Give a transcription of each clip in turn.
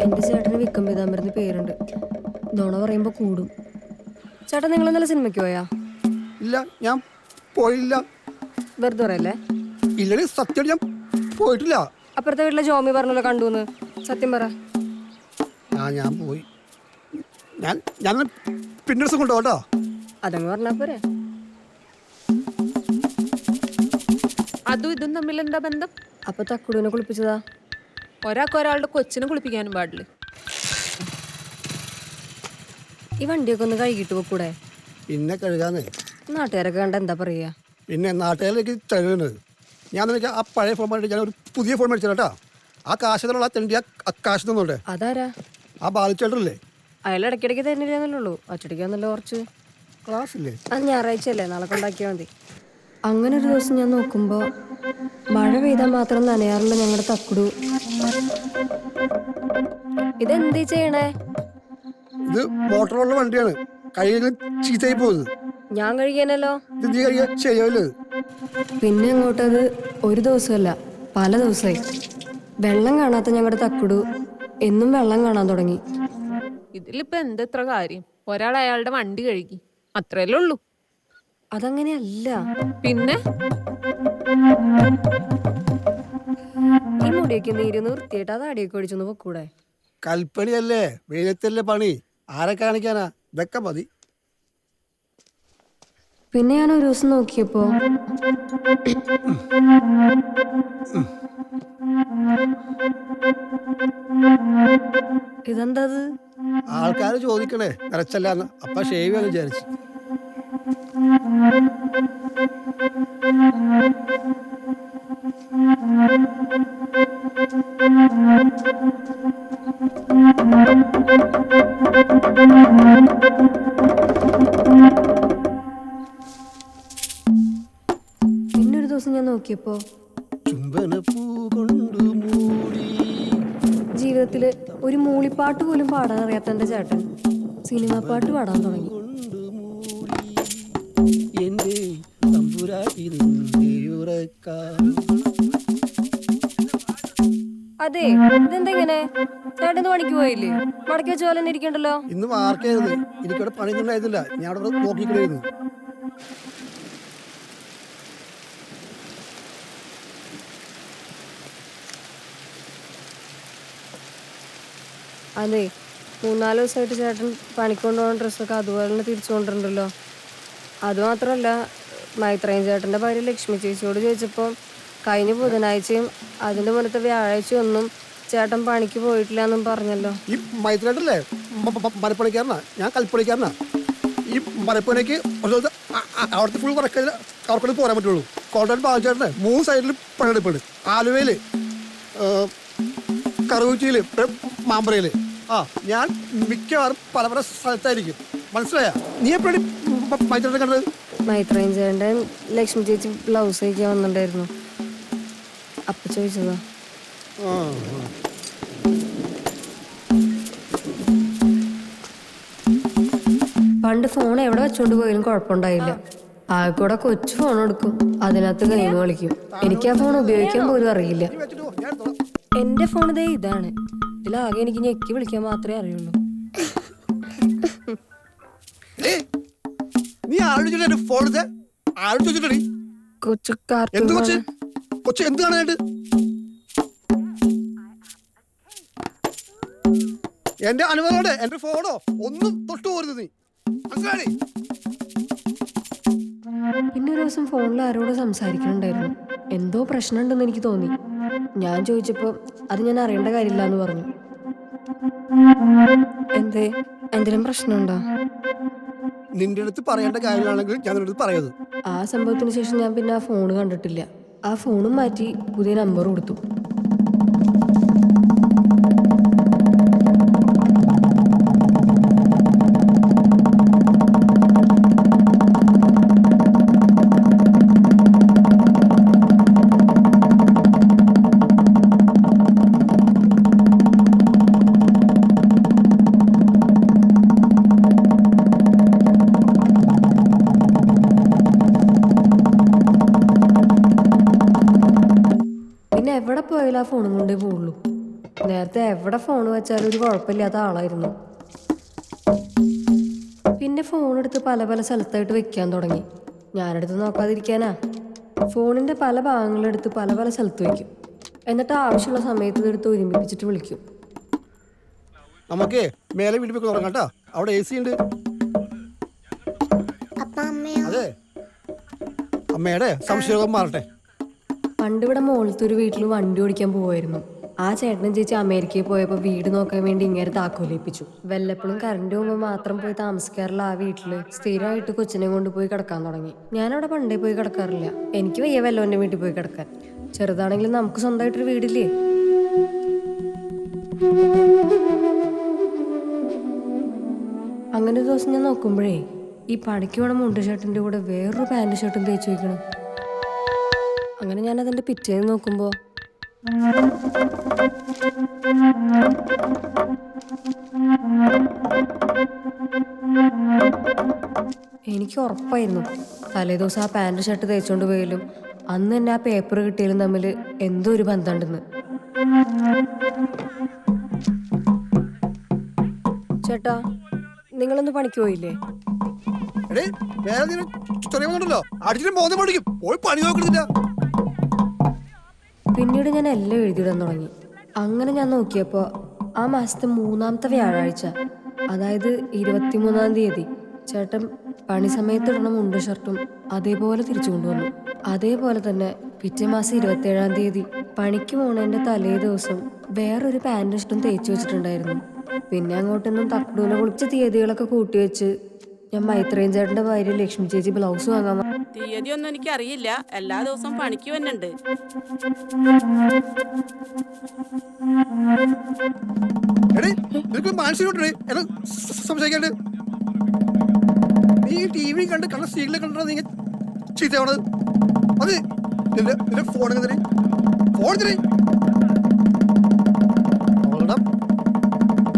എൻ്റെ ചേട്ടന് വിക്കം പീതാംബരന് പേരുണ്ട്. നുണ പറയുമ്പോൾ കൂടും. ചേട്ടൻ നിങ്ങൾ ഇന്നലെ സിനിമയ്ക്ക് പോയാ? ഇല്ല, ഞാൻ പോയില്ല. വെറുതെ പറയല്ലേ? ഇല്ലെങ്കിൽ സത്യം ഞാൻ പോയിട്ടില്ല. അപ്പുറത്തെ വീട്ടിലെ ജോമി പറഞ്ഞല്ലോ കണ്ടുന്ന്. സത്യം പറ. ഞാൻ പോയി. ഞാൻ പിന്നെ ദിവസം കൊണ്ടുപോട്ടോ. അതങ്ങ് പറഞ്ഞാ പോരെ. അതും ഇതും തമ്മിൽ എന്താ ബന്ധം? അപ്പൊ തക്കുടുവിനെ കുളിപ്പിച്ചതാ. ഒരാൾക്ക് ഒരാളുടെ കൊച്ചിനെ കുളിപ്പിക്കാനും പാടില്ല. ഈ വണ്ടിയൊക്കെ ഒന്ന് കഴുകിട്ട് പോക്കൂടെ? പിന്നെ കഴുകാന്ന്. നാട്ടുകാരൊക്കെ കണ്ട എന്താ പറയാ? പിന്നെ നാട്ടുകാരിലേക്ക് തരുന്നത്. ഞാൻ നിനക്ക് ആ പഴയ ഫോൺ മേടിച്ച് ഞാൻ ഒരു പുതിയ ഫോൺ മേടിച്ചു കേട്ടോ. ആ കാശിലുള്ള തെണ്ടി ആ കാശ് തന്നോട്ടെ. അതാരാ? ആ ബാലിച്ചേട്ടല്ലേ? അയാൾ ഇടയ്ക്കിടയ്ക്ക് തന്നില്ലാന്നല്ലോ. ഒറ്റടിക്കാന്നല്ലോ കുറച്ച്. ക്ലാസ് ഇല്ലേ? അത് ഞായറാഴ്ചയല്ലേ, നാളെ കൊണ്ടാക്കിയാൽ മതി. അങ്ങനെ ഒരു ദിവസം ഞാൻ നോക്കുമ്പോ മഴ പെയ്താൽ മാത്രം നനയാറുള്ള ഞങ്ങളുടെ തക്കുടു ഇതെന്തീ ചെയ്യണേ? ഇത് മോട്ടറുള്ള വണ്ടിയാണ്. കയ്യിൽ ചീത്തയായി പോകുന്നത്. ഞാൻ കഴിക്കാനല്ലോ. ഇത് നീ കഴിയാൻ ശരിയാവില്ല. പിന്നെ അങ്ങോട്ടത് ഒരു ദിവസമല്ല, പല ദിവസമായി. വെള്ളം കാണാത്ത ഞങ്ങളുടെ തക്കുടു എന്നും വെള്ളം കാണാൻ തുടങ്ങി. ഇതിലിപ്പോ എന്തെത്ര കാര്യം? ഒരാൾ അയാളുടെ വണ്ടി കഴുകി, അത്രയല്ലേ ഉള്ളൂ. അതങ്ങനെയല്ല. പിന്നെ ഈ മുടിയൊക്കെ നീരൊന്ന് വൃത്തിയായിട്ട് അത് അടിയൊക്കെ ഒടിച്ചൊന്ന് പൊക്കൂടെ? കൽപ്പണിയല്ലേ, വെയിലത്തല്ലേ പണി. ആരെ കാണിക്കാനാ? ഇതൊക്കെ മതി. പിന്നെ ഞാൻ ഒരു ദിവസം നോക്കിയപ്പോ ഇതെന്തത്? ആൾക്കാര് ചോദിക്കണേ നിറച്ചല്ലാന്ന്. അപ്പൊ ഷേവ് എന്ന് വിചാരിച്ചു. പിന്നൊരു ദിവസം ഞാൻ നോക്കിയപ്പോ ജീവിതത്തില് ഒരു മൂളിപ്പാട്ട് പോലും പാടാൻ അറിയാത്ത എന്റെ ചേട്ടൻ സിനിമാ പാട്ട് പാടാൻ തുടങ്ങി. അതെ, ഇതെന്തെങ്ങനെ? ചേട്ടൻ പണിക്ക് പോയില്ലേ? മടക്കി വെച്ച പോലെ തന്നെ ഇരിക്കണ്ടല്ലോ. ഇന്ന് മാർക്കായിരുന്നു. എനിക്കവിടെ പണിയൊന്നും ഉണ്ടായിരുന്നില്ല. ഞാൻ അവിടെ നോക്കിക്കളായിരുന്നു. അതെ, 3-4 ദിവസമായിട്ട് ചേട്ടൻ പണിക്കൊണ്ട് പോകുന്ന ഡ്രസ്സൊക്കെ അതുപോലെ തന്നെ തിരിച്ചു കൊണ്ടിട്ടുണ്ടല്ലോ. അതുമാത്രമല്ല, മൈത്രേയൻ ചേട്ടൻ്റെ ഭാര്യ ലക്ഷ്മി ചേച്ചിയോട് ചോദിച്ചപ്പോൾ കഴിഞ്ഞ ബുധനാഴ്ചയും അതിൻ്റെ മുന്നത്തെ വ്യാഴാഴ്ച ഒന്നും ചേട്ടൻ പണിക്ക് പോയിട്ടില്ല എന്നും പറഞ്ഞല്ലോ. ഈ മൈത്രേട്ടല്ലേ മരപ്പണിക്കാരനാ, ഞാൻ കൽപ്പണിക്കാരനാ. ഈ മരപ്പണിക്ക് അവിടുത്തെ ഫുൾ അവർക്കൂടെ പോരാൻ പറ്റുള്ളൂ. കോൺട്രാക്ട് ബാധിച്ചേട്ടനെ 3 സൈഡിൽ പണിയെടുപ്പുണ്ട്. ആലുവയില്, കറുകുറ്റിയില്, മാമ്പറയില്. ഞാൻ മിക്കവാറും പല പല സ്ഥലത്തായിരിക്കും. മനസ്സിലായ? നീ എപ്പോഴും മൈത്രേട്ടനെ കണ്ടത്? മൈത്രേയൻ ചേട്ടൻ്റെ ലക്ഷ്മി ചേച്ചി ബ്ലൗസ് തയ്ക്കാൻ വന്നിട്ടുണ്ടായിരുന്നു. അപ്പൊ ചോദിച്ചതാ. പണ്ട് ഫോൺ എവിടെ വെച്ചോണ്ട് പോയാലും കുഴപ്പമുണ്ടായില്ല. ആകെക്കൂടെ കൊച്ചു ഫോൺ എടുക്കും, അതിനകത്ത് ഗെയിം കളിക്കും. എനിക്ക് ആ ഫോൺ ഉപയോഗിക്കാൻ പോലും അറിയില്ല. എന്റെ ഫോൺ ഇതേ ഇതാണ്. ഇതിലാകെ എനിക്ക് ഞെക്കി വിളിക്കാൻ മാത്രമേ അറിയുള്ളൂ. നീ ആലോചിച്ചിട്ട് ഫോൺ ആലോചിച്ചിട്ടടി കൊച്ചു എന്ത് കൊച്ച് കൊച്ചു എന്ത് കാണാനായിട്ട്? എന്റെ അനുഭവോടെ എന്റെ ഫോണോ ഒന്നും തൊട്ടു പോരുത് നീ. മനസ്സിലായി? പിന്നെ ഒരു ദിവസം ഫോണിൽ ആരോട് സംസാരിക്കണുണ്ടായിരുന്നു. എന്തോ പ്രശ്നമുണ്ടെന്ന് എനിക്ക് തോന്നി. ഞാൻ ചോദിച്ചപ്പോ അത് ഞാൻ അറിയേണ്ട കാര്യമില്ല എന്ന് പറഞ്ഞു. എന്തെങ്കിലും പ്രശ്നമുണ്ടോ? നിന്റെ അടുത്ത് പറയേണ്ട കാര്യങ്ങളാണെങ്കിൽ ഞാൻ നിന്റെ അടുത്ത് പറയത്. ആ സംഭവത്തിന് ശേഷം ഞാൻ പിന്നെ ആ ഫോൺ കണ്ടിട്ടില്ല. ആ ഫോണും മാറ്റി പുതിയ നമ്പർ കൊടുത്തു. എവിടെ പോയാലും ആ ഫോണും കൊണ്ടേ പോവുള്ളൂ. നേരത്തെ എവിടെ ഫോൺ വെച്ചാലും ഒരു കുഴപ്പമില്ലാത്ത ആളായിരുന്നു. പിന്നെ ഫോൺ എടുത്ത് പല പല സ്ഥലത്തായിട്ട് വെക്കാൻ തുടങ്ങി. ഞാനെടുത്ത് നോക്കാതിരിക്കാനാ. ഫോണിൻ്റെ പല ഭാഗങ്ങളെടുത്ത് പല പല സ്ഥലത്ത് വയ്ക്കും. എന്നിട്ട് ആവശ്യമുള്ള സമയത്ത് ഇതെടുത്ത് ഒരുമിപ്പിച്ചിട്ട് വിളിക്കും. നമുക്ക് മേലെ വീട്ടിൽ പോയി തുടങ്ങാം കേട്ടോ. അവിടെ AC ഉണ്ട്. അതെ, അമ്മയുടെ സംശയം മാറട്ടെ. പണ്ടിവിടെ മുകളിലത്തെ ഒരു വീട്ടിൽ വണ്ടി ഓടിക്കാൻ പോവായിരുന്നു. ആ ചേട്ടനും ചേച്ചി അമേരിക്കയിൽ പോയപ്പോൾ വീട് നോക്കാൻ വേണ്ടി ഇങ്ങനെ താക്കോലേൽപ്പിച്ചു. വല്ലപ്പോഴും കറണ്ട് പോകുമ്പോൾ മാത്രം പോയി താമസിക്കാറുള്ള ആ വീട്ടിൽ സ്ഥിരമായിട്ട് കൊച്ചിനെ കൊണ്ടുപോയി കിടക്കാൻ തുടങ്ങി. ഞാനവിടെ പണ്ടേ പോയി കിടക്കാറില്ല. എനിക്ക് വയ്യ വല്ലവൻ്റെ വീട്ടിൽ പോയി കിടക്കാൻ. ചെറുതാണെങ്കിലും നമുക്ക് സ്വന്തമായിട്ടൊരു വീടില്ലേ. അങ്ങനെ ഒരു ദിവസം ഞാൻ നോക്കുമ്പോഴേ ഈ പണിക്ക് വേണം മുണ്ട് ഷർട്ടിൻ്റെ കൂടെ വേറൊരു പാൻറ് ഷർട്ടും തേച്ച് വയ്ക്കണം. അങ്ങനെ ഞാൻ അതിൻ്റെ പിറ്റേന്ന് നോക്കുമ്പോൾ എനിക്ക് ഉറപ്പായിരുന്നു തലേ ദിവസം ആ പാൻറ് ഷർട്ട് തേച്ചുകൊണ്ട് പോയാലും അന്ന് തന്നെ ആ പേപ്പർ കിട്ടിയാലും തമ്മിൽ എന്തോ ഒരു ബന്ധമുണ്ടെന്ന്. ചേട്ടാ, നിങ്ങളൊന്ന് പണിക്ക് പോയില്ലേ? പിന്നീട് ഞാൻ എല്ലാം എഴുതിയിടാൻ തുടങ്ങി. അങ്ങനെ ഞാൻ നോക്കിയപ്പോൾ ആ മാസത്തെ 3-ാമത്തെ വ്യാഴാഴ്ച, അതായത് 23-ാം തീയതി, ചേട്ടൻ പണി സമയത്ത് ഇടണ മുണ്ട് ഷർട്ടും അതേപോലെ തിരിച്ചു കൊണ്ടുവന്നു. അതേപോലെ തന്നെ പിറ്റേ മാസം 27-ാം തീയതി പണിക്ക് പോണതിൻ്റെ തലേ ദിവസം വേറൊരു പാൻറ് ഷർട്ടും തേച്ച് വെച്ചിട്ടുണ്ടായിരുന്നു. പിന്നെ അങ്ങോട്ടൊന്നും തക്കുടൂനെ കുളിച്ച തീയതികളൊക്കെ കൂട്ടിവെച്ച് ഞാൻ മൈത്രേയൻ ചേട്ടൻ്റെ ഭാര്യ ലക്ഷ്മി ചേച്ചി ബ്ലൗസ് വാങ്ങാൻ. തീയതി ഒന്നും എനിക്ക് അറിയില്ല, എല്ലാ ദിവസവും പണിക്ക് വന്നുണ്ട്. സംശയിക്കാണ്ട് നീ TV കണ്ട് കണ്ട സീരിയൽ കണ്ടോ നീ ചീത്തയാവണത്? അത് നിന്റെ ഫോൺ ഫോൺ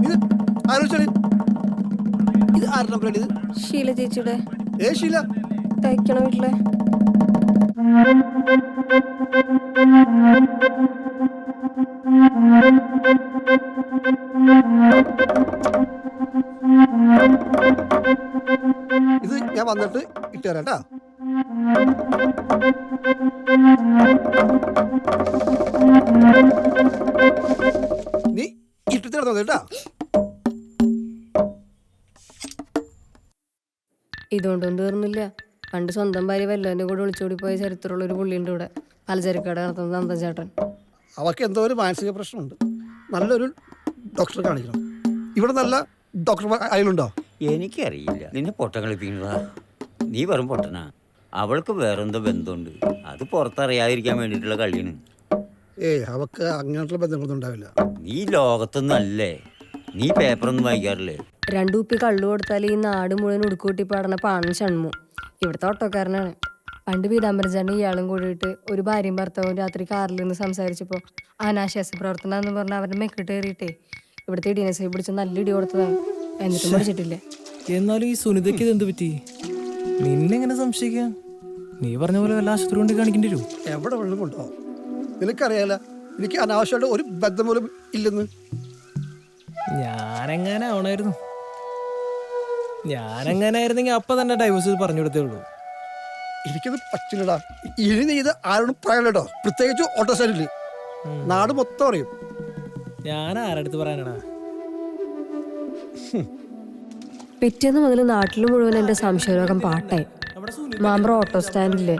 ഇത് ആലോചിച്ചാണ്. ഇത് ആരുടെ നമ്പറാണ്? ഇത് ഷീല ചേച്ചിയുടെ. ഷീല തയ്ക്കണ വീട്ടിലെ. ഇത് ഞാൻ വന്നിട്ട് ഇട്ട് തരാം കേട്ടാ. നീ ഇട്ടിട്ട് കിടന്നത് കേട്ടാ. ഇതുകൊണ്ടൊന്നും തീർന്നില്ല. പണ്ട് സ്വന്തം ഭാര്യ വല്ലവൻ്റെ കൂടെ ഒളിച്ചോടി പോയ ചരിത്രമുള്ള ഒരു പുള്ളിയുണ്ട് ഇവിടെ, പലചരക്കട നടത്തുന്ന നന്ദൻ ചേട്ടൻ. അവർക്ക് എന്തോ ഒരു മാനസിക പ്രശ്നമുണ്ട്. നല്ലൊരു ഡോക്ടറെ കാണിക്കണം. ഇവിടെ നല്ല ഡോക്ടർ അതിലുണ്ടോ? എനിക്കറിയില്ല. നിന്നെ പൊട്ടം കളിപ്പിക്കുന്നതാ. നീ വെറും പൊട്ടനാ. അവൾക്ക് വേറെന്തോ ബന്ധമുണ്ട്. അത് പുറത്തറിയാതിരിക്കാൻ വേണ്ടിയിട്ടുള്ള കളിയാണ്. അവക്ക് അങ്ങനത്തെ ബന്ധങ്ങളൊന്നും ഉണ്ടാവില്ല. നീ ലോകത്തൊന്നല്ലേ. നീ പേപ്പറൊന്നും വായിക്കാറില്ലേ? 2 കുപ്പി കള്ളു കൊടുത്താൽ ഈ നാട് മുഴുവൻ ഉടുക്കൂട്ടി പാടണ പാണൻ ഷൺമു ഇവിടുത്തെ ഓട്ടോക്കാരനാണ്. പണ്ട് പീതാംബരൻ ചേട്ടൻ ഇയാളും കൂടിയിട്ട് ഒരു ഭാര്യയും ഭർത്താവും രാത്രി കാറിൽ നിന്ന് സംസാരിച്ചപ്പോൾ അനാശാസ്യ പ്രവർത്തനം എന്ന് പറഞ്ഞാൽ അവരുടെ മെക്കിട്ട് കയറിയിട്ടേ ഇവിടുത്തെ ഇടിയനസൈ പിടിച്ച് നല്ല ഇടി കൊടുത്തതാണ്. എന്നിട്ടും പഠിച്ചിട്ടില്ല. എന്നാലും ഈ സുനിതയ്ക്ക് ഇതെന്ത് പറ്റി? നിന്നെങ്ങനെ സംശയിക്കാം? നീ പറഞ്ഞ പോലെ വല്ല ആശുപത്രി കൊണ്ട് കാണിക്കേണ്ടി വരും. എവിടെ വെള്ളമുണ്ടോ? നിനക്കറിയാല എനിക്ക് അനാവശ്യമായിട്ട് ഒരു ബന്ധം പോലും ഇല്ലെന്ന്. ഞാനെങ്ങനായിരുന്നെങ്കിൽ അപ്പൊ തന്നെ ഡൈവേഴ്സ് പറഞ്ഞു കൊടുത്തേ ഉള്ളൂ. എനിക്കത് പറ്റില്ലടാ. ഇനി നീ ഇത് ആരോടും പറയല്ലോ, പ്രത്യേകിച്ച് ഓട്ടോ സ്റ്റാൻഡില്. നാട് മൊത്തം അറിയും. ഞാൻ ആരടുത്ത് പറയാനടാ? പിറ്റേന്ന് മുതൽ നാട്ടിൽ മുഴുവൻ എൻ്റെ സംശയരോഗം പാട്ടായി. മാമ്പ്ര ഓട്ടോ സ്റ്റാൻഡില്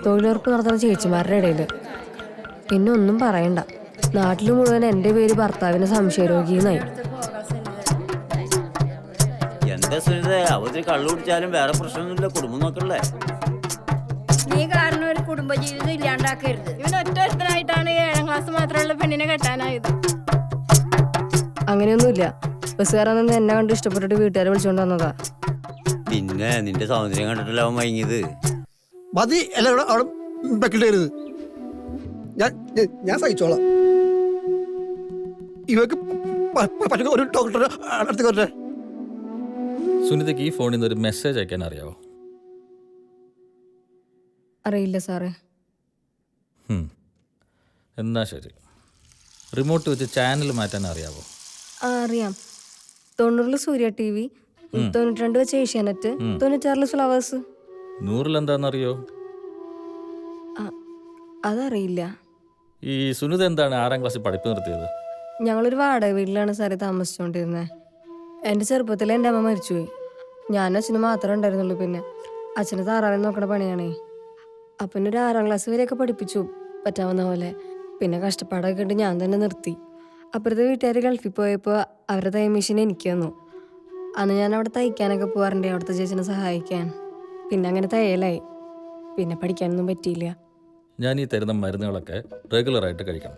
തൊഴിലുറപ്പ് നടത്തുന്ന ചേച്ചിമാരുടെ ഇടയിൽ. പിന്നെ ഒന്നും പറയണ്ട, നാട്ടിൽ മുഴുവൻ എൻ്റെ പേര് ഭർത്താവിന് സംശയരോഗിയെന്നായി. എന്താ സുനിത, അവര് കള്ളു കുടിച്ചാലും വേറെ പ്രശ്നമൊന്നുമില്ല. കുടുംബം നോക്കല്ലേ? നീ കാരണം ഒരു കുടുംബജീവിതം ഇല്ലാണ്ടാക്കരുത്. ഇവൻ ഒറ്റൊരുത്തനായിട്ടാണ് 7ാം ക്ലാസ് മാത്രമുള്ള പെണ്ണിനെ കെട്ടാനായത്. അങ്ങനെയൊന്നുമില്ല. ബസ്സുകാരെന്ന് എന്നെ കണ്ട് ഇഷ്ടപ്പെട്ടിട്ട് വീട്ടുകാരെ വിളിച്ചോണ്ട് വന്നതാ. പിന്നെ നിന്റെ സൗന്ദര്യം കണ്ടിട്ടല്ല അവൻ വൈകിയത്. മതി എല്ലാവരും അവിടെ ബക്കിട്ടരുത്. ഞാൻ സഹിച്ചോളാം. ഇവർക്ക് പറ്റുന്ന ഒരു ഡോക്ടറെ അടുത്ത് വരട്ടെ. സുനിതയ്ക്ക് ഈ ഫോണിൽ നിന്ന് ഒരു മെസ്സേജ് അയക്കാൻ അറിയാവോ? അറിയില്ല സാറേ. എന്നാ ശരി. റിമോട്ട് വെച്ച് ചാനൽ മാറ്റാൻ അറിയാവോ? ആ അറിയാം. 90 സൂര്യ TV, 92 വെച്ച് ഏഷ്യാനെറ്റ്, 96 ഫ്ലവേഴ്സ്. 100 എന്താണെന്നറിയോ? അതറിയില്ല. ഈ സുനിത എന്താണ് 6ാം ക്ലാസ്സിൽ പഠിപ്പ് നിർത്തിയത്? ഞങ്ങളൊരു വാടക വീട്ടിലാണ് സാറേ താമസിച്ചുകൊണ്ടിരുന്നത്. എൻ്റെ ചെറുപ്പത്തിൽ എൻ്റെ അമ്മ മരിച്ചുപോയി. ഞാനും അച്ഛനും മാത്രമേ ഉണ്ടായിരുന്നുള്ളൂ. പിന്നെ അച്ഛന് താറാവിനെ നോക്കണ പണിയാണേ. അപ്പം ഒരു 6ാം ക്ലാസ് വരെയൊക്കെ പഠിപ്പിച്ചു പറ്റാവുന്ന പോലെ. പിന്നെ കഷ്ടപ്പാടൊക്കെ ഉണ്ട്, ഞാൻ തന്നെ നിർത്തി. അപ്പുറത്തെ വീട്ടുകാർ ഗൾഫിൽ പോയപ്പോൾ അവരുടെ തയ്യൽ മെഷീൻ എനിക്ക് തന്നു. അന്ന് ഞാൻ അവിടെ തയ്ക്കാനൊക്കെ പോകാറുണ്ട്, അവിടുത്തെ ചേച്ചിനെ സഹായിക്കാൻ. പിന്നെ അങ്ങനെ തയ്യലായി. പിന്നെ പഠിക്കാനൊന്നും പറ്റിയില്ല. ഞാൻ ഈ തരുന്ന മരുന്നുകളൊക്കെ റെഗുലറായിട്ട് കഴിക്കണം.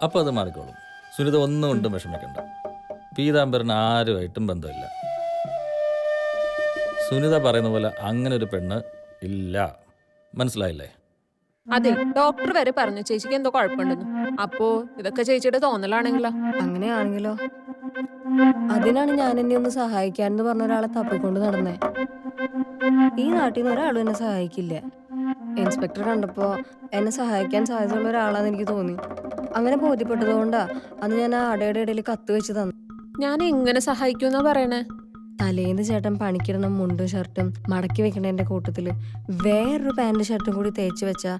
അപ്പോൾ അത് മാറിക്കോളും. സുനിത ഒന്നും കൊണ്ടും വിഷമിക്കണ്ട. പീതാംബരന് ആരുമായിട്ടും ബന്ധമില്ല. സുനിത പറയുന്ന പോലെ അങ്ങനെ ഒരു പെണ്ണ് ഇല്ല. മനസ്സിലായില്ലേ? അതെ, ഡോക്ടർ വരെ പറഞ്ഞു ചേച്ചിക്ക് എന്തോ കുഴപ്പമുണ്ടെന്ന്. അപ്പോ ഇതൊക്കെ ചേച്ചിയുടെ തോന്നലാണെങ്കിലോ? അങ്ങനെയാണെങ്കിലോ? അതിനാണ് ഞാൻ എന്നെ ഒന്ന് സഹായിക്കാനെന്ന് പറഞ്ഞ ഒരാളെ തപ്പിക്കൊണ്ട് നടന്നേ. ഈ നാട്ടിൽ നിന്ന് ഒരാളും എന്നെ സഹായിക്കില്ല. ഇൻസ്പെക്ടർ കണ്ടപ്പോൾ എന്നെ സഹായിക്കാൻ സാധ്യതയുള്ള ഒരാളാന്ന് എനിക്ക് തോന്നി. അങ്ങനെ ബോധ്യപ്പെട്ടതുകൊണ്ടാ അന്ന് ഞാൻ ആ അടയുടെ ഇടയിൽ കത്ത് വെച്ച് തന്നു. ഞാൻ എങ്ങനെ സഹായിക്കുമെന്നാ പറയണേ? തലേന്ന് ചേട്ടൻ പണിക്കിടണം മുണ്ടും ഷർട്ടും മടക്കി വെക്കണേൻ്റെ കൂട്ടത്തിൽ വേറൊരു പാൻറ് ഷർട്ടും കൂടി തേച്ച് വെച്ചാ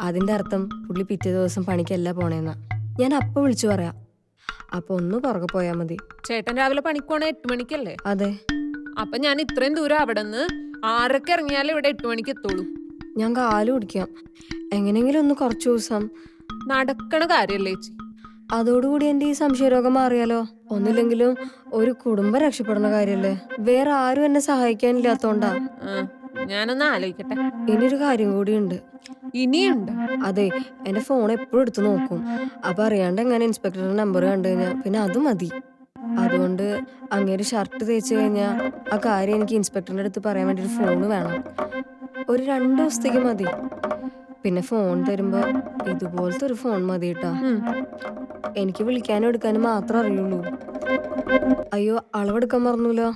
അതിൻ്റെ അർത്ഥം പുള്ളി പിറ്റേ ദിവസം പണിക്കല്ല പോണേന്നാ. ഞാൻ അപ്പം വിളിച്ചു പറയാം. അപ്പൊ ഒന്ന് പുറകെ പോയാൽ മതി. ചേട്ടൻ രാവിലെ പണിക്ക് പോണേ 8 മണിക്കല്ലേ? അതെ. അപ്പൊ ഞാൻ ഇത്രയും ദൂരം അവിടെ നിന്ന് 6:00 ഇറങ്ങിയാലേ ഇവിടെ 8 മണിക്ക് എത്തുള്ളൂ. ഞാൻ കാല് പിടിക്കാം. എങ്ങനെയെങ്കിലും ഒന്ന് കുറച്ച് ദിവസം. നടക്കണ കാര്യല്ലേ ചേച്ചി? അതോടുകൂടി എൻ്റെ ഈ സംശയരോഗം മാറിയാലോ? ഒന്നില്ലെങ്കിലും ഒരു കുടുംബം രക്ഷപ്പെടുന്ന കാര്യല്ലേ? വേറെ ആരും എന്നെ സഹായിക്കാനില്ലാത്തോണ്ടാ. ഞാനൊന്ന് ആലോചിക്കട്ടെ. ഇനിയൊരു കാര്യം കൂടിയുണ്ട്. ഇനിയുണ്ട്? അതെ, എൻ്റെ ഫോൺ എപ്പോഴും എടുത്ത് നോക്കും. അപ്പൊ അറിയാണ്ട് എങ്ങനെ ഇൻസ്പെക്ടറുടെ നമ്പർ കണ്ടു കഴിഞ്ഞാൽ പിന്നെ അത് മതി. അതുകൊണ്ട് അങ്ങേര് ഷർട്ട് തേച്ച് കഴിഞ്ഞാൽ ആ കാര്യം എനിക്ക് ഇൻസ്പെക്ടറിൻ്റെ അടുത്ത് പറയാൻ വേണ്ടി ഒരു ഫോണ് വേണം. ഒരു 2 ദിവസത്തേക്ക് മതി. പിന്നെ ഫോൺ തരുമ്പോ ഇതുപോലത്തെ ഒരു ഫോൺ മതി കേട്ടാ. എനിക്ക് വിളിക്കാനും എടുക്കാനും മാത്രം അറിയുള്ളൂ. അയ്യോ, അളവെടുക്കാൻ മറന്നൂലോ.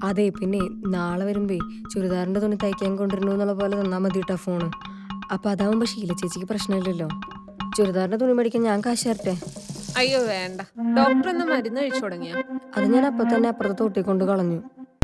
അതെ, പിന്നെ നാളെ വരുമ്പേ ചുരിദാറിന്റെ തുണി തയ്ക്കാൻ കൊണ്ടിരുന്നു എന്നുള്ള പോലെ തന്നാ മതി കേട്ടാ ഫോണ്. അപ്പൊ അതാവുമ്പോ ശീല ചേച്ചിക്ക് പ്രശ്നമില്ലല്ലോ. ചുരിദാറിന്റെ തുണി മേടിക്കാൻ ഞാൻ കാശ് തരട്ടെ? അയ്യോ വേണ്ട. ഡോക്ടർ ഒന്ന് മരുന്ന് കഴിച്ചു തുടങ്ങിയ? അത് ഞാൻ അപ്പൊ തന്നെ അപ്പുറത്തെ തൊട്ടിക്കൊണ്ട് കളഞ്ഞു.